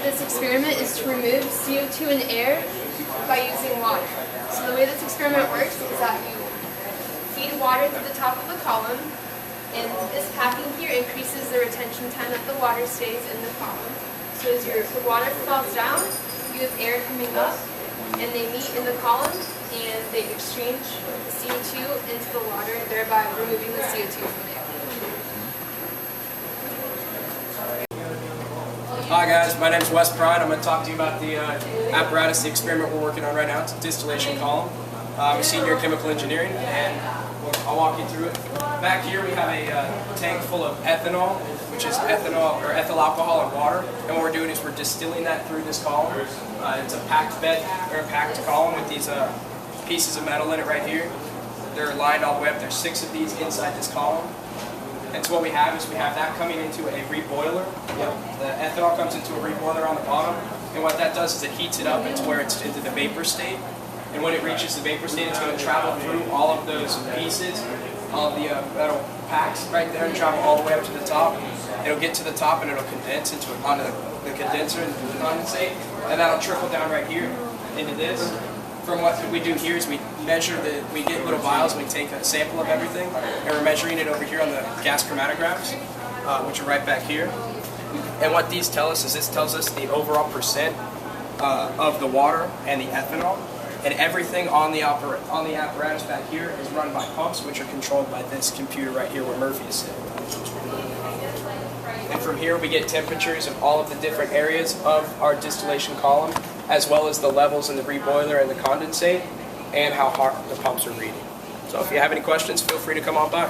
this experiment is to remove CO2 and air by using water. So the way this experiment works is that you feed water to the top of the column, and this packing here increases the retention time that the water stays in the column. So as the water falls down, you have air coming up, and they meet in the column, and they exchange the CO2 into the water, thereby removing the CO2 from the air. Hi guys, my name is Wes Pride. I'm going to talk to you about the apparatus, the experiment we're working on right now. It's a distillation column. I'm a senior in chemical engineering, and I'll walk you through it. Back here we have a tank full of ethanol, which is ethanol or ethyl alcohol and water. And what we're doing is we're distilling that through this column. It's a packed bed or a packed column with these pieces of metal in it right here. They're lined all the way up. There's 6 of these inside this column. And so what we have is we have that coming into a reboiler. The ethanol comes into a reboiler on the bottom, and what that does is it heats it up into where it's into the vapor state. And when it reaches the vapor state, it's going to travel through all of those pieces, all of the metal packs right there, and travel all the way up to the top. It'll get to the top and it'll condense onto the condenser and the condensate, and that'll trickle down right here into this. From what we do here is we measure we get little vials, we take a sample of everything, and we're measuring it over here on the gas chromatographs, which are right back here. And what these tell us is this tells us the overall percent of the water and the ethanol, and everything on the apparatus back here is run by pumps, which are controlled by this computer right here where Murphy is sitting. And from here we get temperatures of all of the different areas of our distillation column, as well as the levels in the reboiler and the condensate, and how hard the pumps are reading. So if you have any questions, feel free to come on by.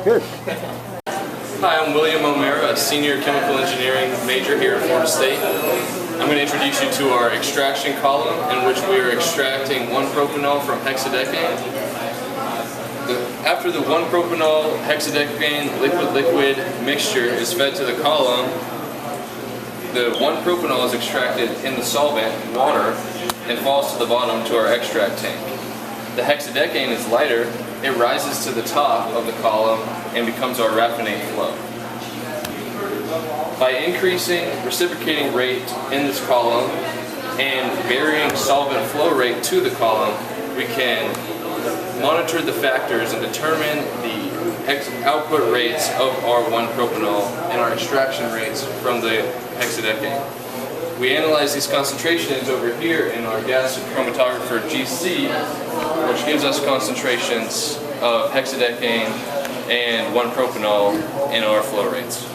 Good. Hi, I'm William O'Mara, a senior chemical engineering major here at Florida State. I'm going to introduce you to our extraction column, in which we are extracting 1-propanol from hexadecane. After the 1-propanol hexadecane liquid-liquid mixture is fed to the column, the 1-propanol is extracted in the solvent, water, and falls to the bottom to our extract tank. The hexadecane is lighter, it rises to the top of the column and becomes our raffinate flow. By increasing reciprocating rate in this column and varying solvent flow rate to the column, we can monitor the factors and determine the output rates of our 1-propanol and our extraction rates from the hexadecane. We analyze these concentrations over here in our gas chromatographer GC, which gives us concentrations of hexadecane and 1-propanol in our flow rates.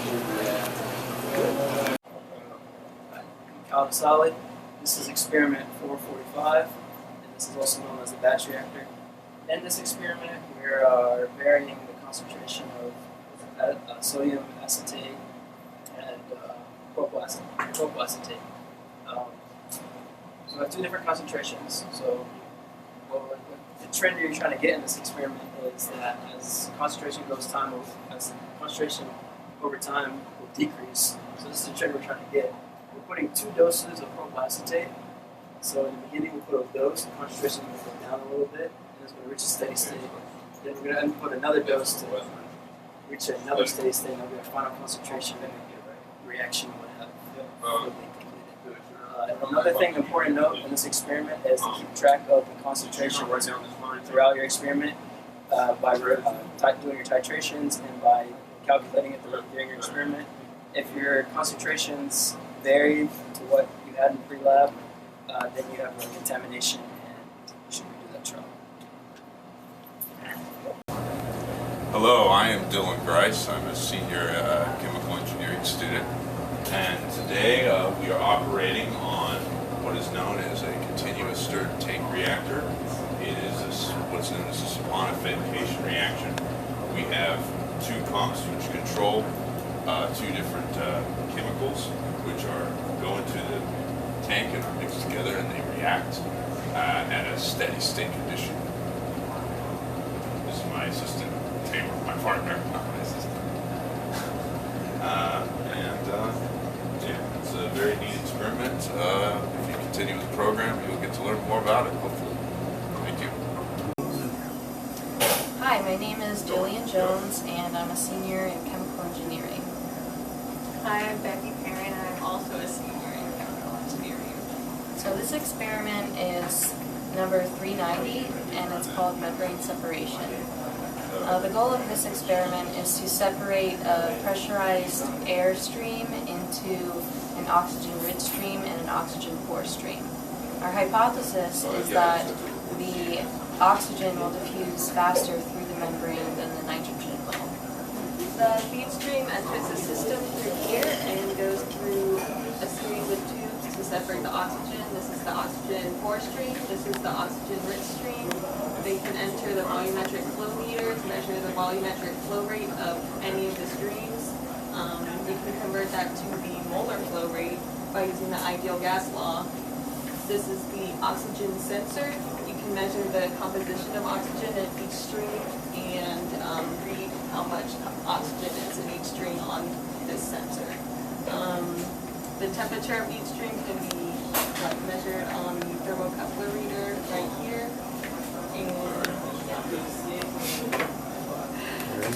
Solid. This is experiment 445, and this is also known as the batch reactor. In this experiment, we are varying the concentration of sodium acetate and propyl acetate. So we have 2 different concentrations. So the trend you're trying to get in this experiment is that as concentration over time will decrease. So this is the trend we're trying to get. We're putting 2 doses of propyl acetate. So in the beginning we put a dose, the concentration will go down a little bit, and it's going to reach a steady state. Then we're going to put another dose to reach another steady state, and that'll be our final concentration, and the reaction will have fully completed. And another thing important to note in this experiment is to keep track of the concentration throughout your experiment by doing your titrations and by calculating it during your experiment. If your concentrations vary to what you had in pre-lab, then you have a contamination and you should redo that trial. Hello, I am Dylan Grice. I'm a senior chemical engineering student, and today we are operating on what is known as a continuous stirred tank reactor. It is what's known as a saponification reaction. We have 2 pumps which control 2 different chemicals which go into the tank and are mixed together, and they react at a steady state condition. This is my assistant, Tamer, my partner, not my assistant. Yeah, it's a very neat experiment. If you continue with the program, you'll get to learn more about it, hopefully. Thank you. Hi, my name is Jillian Jones, and I'm a senior in chemical engineering. Hi, I'm Becky Perrin, and I'm also a senior in chemical engineering. So this experiment is number 390, and it's called membrane separation. The goal of this experiment is to separate a pressurized air stream into an oxygen-rich stream and an oxygen-poor stream. Our hypothesis is that the oxygen will diffuse faster through the membrane than the nitrogen will. The feed stream enters the system through here and goes through a series of tubes to separate the oxygen. This is the oxygen-poor stream. This is the oxygen-rich stream. They can enter the volumetric flow meter to measure the volumetric flow rate of any of the streams. You can convert that to the molar flow rate by using the ideal gas law. This is the oxygen sensor. You can measure the composition of oxygen in each stream and read how much oxygen is in each stream on this sensor. The temperature of each stream can be measured on the thermocoupler reader right here. And